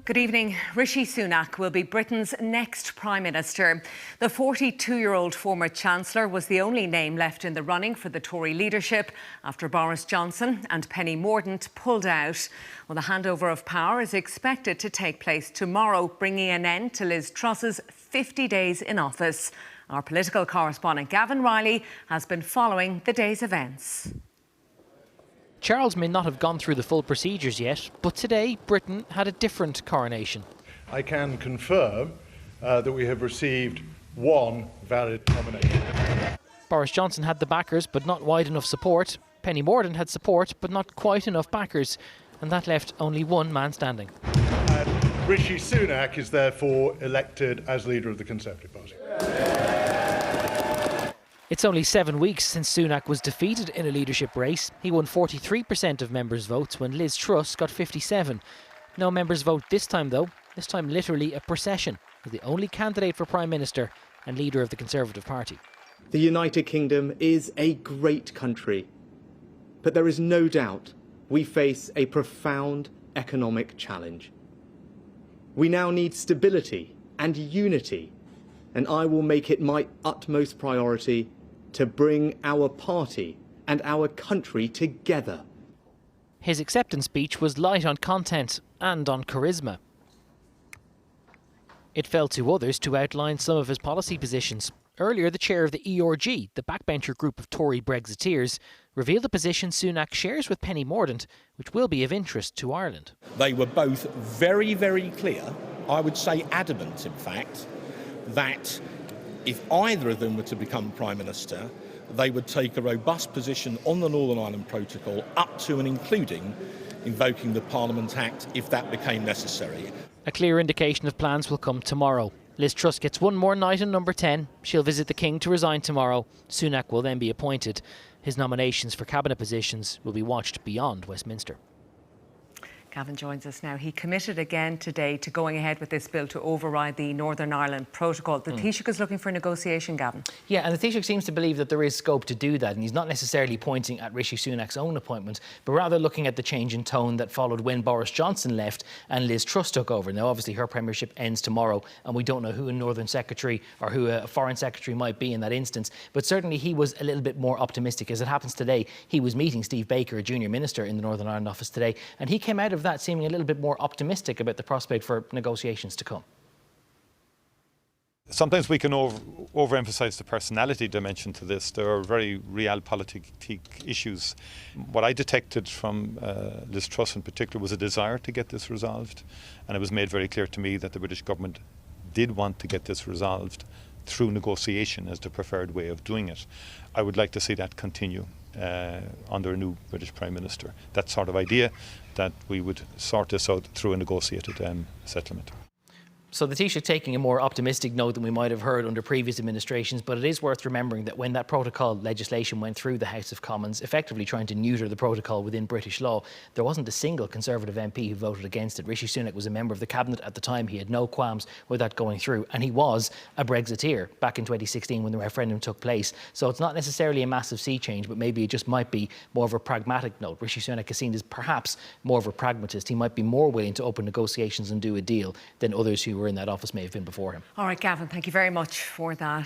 Good evening. Rishi Sunak will be Britain's next Prime Minister. The 42-year-old former Chancellor was the only name left in the running for the Tory leadership after Boris Johnson and Penny Mordaunt pulled out. Well, the handover of power is expected to take place tomorrow, bringing an end to Liz Truss's 50 days in office. Our political correspondent Gavin Riley has been following the day's events. Charles may not have gone through the full procedures yet, but today Britain had a different coronation. I can confirm that we have received one valid nomination. Boris Johnson had the backers, but not wide enough support. Penny Mordaunt had support, but not quite enough backers. And that left only one man standing. And Rishi Sunak is therefore elected as leader of the Conservative Party. It's only 7 weeks since Sunak was defeated in a leadership race. He won 43% of members' votes when Liz Truss got 57%. No members' vote this time though. This time literally a procession. He's the only candidate for Prime Minister and leader of the Conservative Party. The United Kingdom is a great country, but there is no doubt we face a profound economic challenge. We now need stability and unity, and I will make it my utmost priority to bring our party and our country together. His acceptance speech was light on content and on charisma. It fell to others to outline some of his policy positions. Earlier, the chair of the ERG, the backbencher group of Tory Brexiteers, revealed a position Sunak shares with Penny Mordaunt, which will be of interest to Ireland. They were both very, very clear, I would say adamant in fact, that if either of them were to become Prime Minister, they would take a robust position on the Northern Ireland Protocol up to and including invoking the Parliament Act if that became necessary. A clear indication of plans will come tomorrow. Liz Truss gets one more night in number 10. She'll visit the King to resign tomorrow. Sunak will then be appointed. His nominations for cabinet positions will be watched beyond Westminster. Gavin joins us now. He committed again today to going ahead with this bill to override the Northern Ireland Protocol. The Taoiseach is looking for negotiation, Gavin. Yeah, and the Taoiseach seems to believe that there is scope to do that, and he's not necessarily pointing at Rishi Sunak's own appointment, but rather looking at the change in tone that followed when Boris Johnson left and Liz Truss took over. Now, obviously, her premiership ends tomorrow, and we don't know who a Northern Secretary or who a Foreign Secretary might be in that instance, but certainly he was a little bit more optimistic. As it happens today, he was meeting Steve Baker, a junior minister in the Northern Ireland office today, and he came out of that seeming a little bit more optimistic about the prospect for negotiations to come. Sometimes we can overemphasise the personality dimension to this. There are very realpolitik issues. What I detected from Liz Truss in particular was a desire to get this resolved, and it was made very clear to me that the British government did want to get this resolved through negotiation as the preferred way of doing it. I would like to see that continue under a new British Prime Minister. That sort of idea that we would sort this out through a negotiated settlement. So the Taoiseach taking a more optimistic note than we might have heard under previous administrations, but it is worth remembering that when that protocol legislation went through the House of Commons, effectively trying to neuter the protocol within British law, there wasn't a single Conservative MP who voted against it. Rishi Sunak was a member of the Cabinet at the time. He had no qualms with that going through, and he was a Brexiteer back in 2016 when the referendum took place. So it's not necessarily a massive sea change, but maybe it just might be more of a pragmatic note. Rishi Sunak is seen as perhaps more of a pragmatist. He might be more willing to open negotiations and do a deal than others who were in that office may have been before him. All right, Gavin, thank you very much for that.